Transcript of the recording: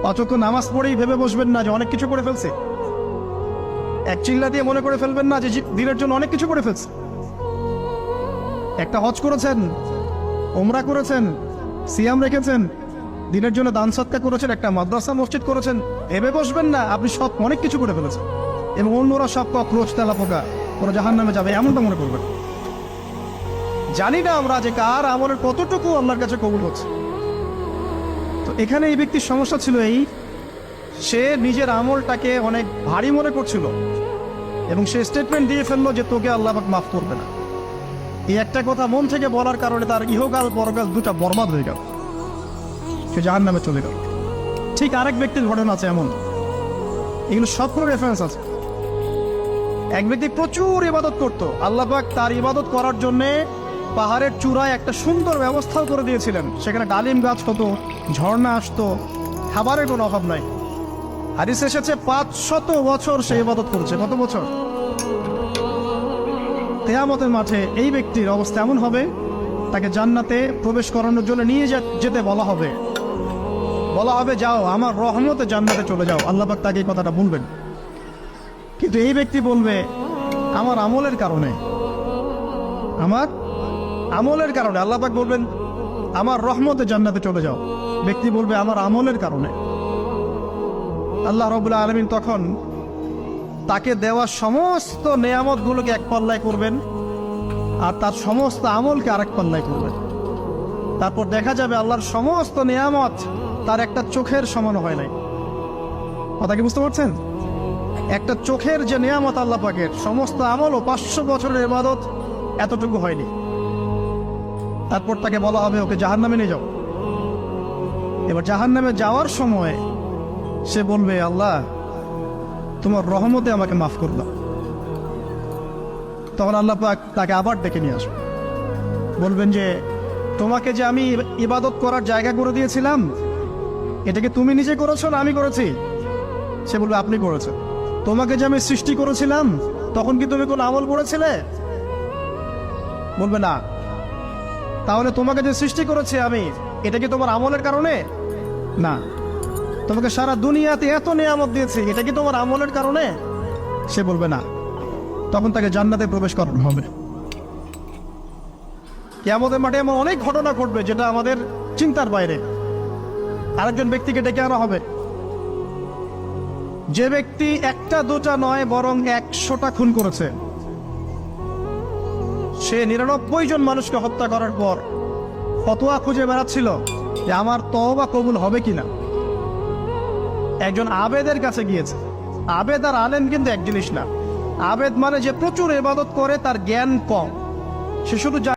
অচক্ষ নামাজ পড়েই ভেবে বসবেন না যে অনেক কিছু করে ফেলছে। এক চিল্লা দিয়ে মনে করে ফেলবেন না যে দিনের জন্য অনেক কিছু করে ফেলছে। একটা হজ করেছেন, ওমরা করেছেন, সিয়াম রেখেছেন, দিনের জন্য দান সৎকার করেছেন, একটা মাদ্রাসা মসজিদ করেছেন, ভেবে বসবেন না আপনি সব অনেক কিছু করে ফেলেছেন এবং অন্যরা সব কক্রোচ তেলা পোকা ওরা জাহান্নামে যাবে এমনটা মনে করবেন। জানি না আমরা যে কার আমলের কতটুকু আল্লাহর কাছে কবুল হচ্ছে। তো এখানে এই ব্যক্তির সমস্যা ছিল এই, সে নিজের আমলটাকে অনেক ভারী মনে করছিল এবং সে স্টেটমেন্ট দিয়ে ফেললো যে তোকে আল্লাহ পাক মাফ করবে না। এই একটা কথা মন থেকে বলার কারণে তার ইহকাল পরকাল দুটা বরবাদ হয়ে গেল, সে জাহান্নামে চলে গেল। ঠিক আরেক ব্যক্তির ঘটনা আছে এমন, এগুলো সবগুলো রেফারেন্স আছে। এক ব্যক্তি প্রচুর ইবাদত করত, আল্লাহ পাক তার ইবাদত করার জন্যে পাহাড়ের চূড়ায় একটা সুন্দর ব্যবস্থাও করে দিয়েছিলেন। সেখানে ডালিম গাছ হতো, ঝর্ণা আসতো, খাবারের কোনো অভাব নাই। হাদিসে এসেছে 500 বছর সে ইবাদত করছে। কত বছর? কিয়ামতের মাঠে এই ব্যক্তির অবস্থা এমন হবে, তাকে জান্নাতে প্রবেশ করানোর জন্য নিয়ে যেতে বলা হবে যাও আমার রহমতে জান্নাতে চলে যাও। আল্লাহ পাক তাকে এই কথাটা বলবেন, কিন্তু এই ব্যক্তি বলবে আমার আমলের কারণে আল্লাহ পাক বলবেন আমার রহমতে জান্নাতে চলে যাও। ব্যক্তি বলবে আমার আমলের কারণে। আল্লাহ রাব্বুল আলামিন তখন তাকে দেওয়া সমস্ত নেয়ামতগুলোকে এক পাল্লায় করবেন আর তার সমস্ত আমলকে আরেক পাল্লায় করবেন। তারপর দেখা যাবে আল্লাহর সমস্ত নেয়ামত তার একটা চোখের সমান হয় নাই। কথা কি বুঝতে পারছেন? একটা চোখের যে নেয়ামত আল্লাহ পাকের, সমস্ত আমল ও 500 বছরের ইবাদত এতটুকু হয়নি। তারপর তাকে বলা হবে ওকে জাহান্নামে নিয়ে যাও। এবার জাহান্নামে যাওয়ার সময় সে বলবে আল্লাহ তোমার রহমতে আমাকে মাফ করল। তখন আল্লাহ পাক তাকে আবার ডেকে নিয়ে আসবে, বলবেন যে তোমাকে যে আমি ইবাদত করার জায়গা করে দিয়েছিলাম, এটাকে তুমি নিজে করেছো না আমি করেছি? সে বলবে আপনি করেছেন। তোমাকে যে আমি সৃষ্টি করেছিলাম তখন কি তুমি কোন আমল করেছিলে? বলবে না। তাহলে তোমাকে যে সৃষ্টি করেছি আমি, এটা কি তোমার আমলের কারণে? না। তোমাকে সারা দুনিয়াতে এত নিয়ামত দিয়েছি, এটা কি তোমার আমলের কারণে? সে বলবে না। তখন তাকে জান্নাতে প্রবেশ করানো হবে। কিয়ামতের মাঠে এমন অনেক ঘটনা ঘটবে যেটা আমাদের চিন্তার বাইরে। আরেকজন ব্যক্তিকে ডেকে আনা হবে, যে ব্যক্তি একটা দুটা নয় বরং 100টা খুন করেছে। সে 99 জন মানুষকে হত্যা করার পর ফতোয়া খুঁজে বেড়াচ্ছিল যে আমার তওবা কবুল হবে কিনা। একজন আবেদের কাছে গিয়েছে। আবেদ আর আলেম কিন্তু এক জিনিস না। আবেদ মানে যে প্রচুর ইবাদত করে, তার জ্ঞান কম, সে শুধু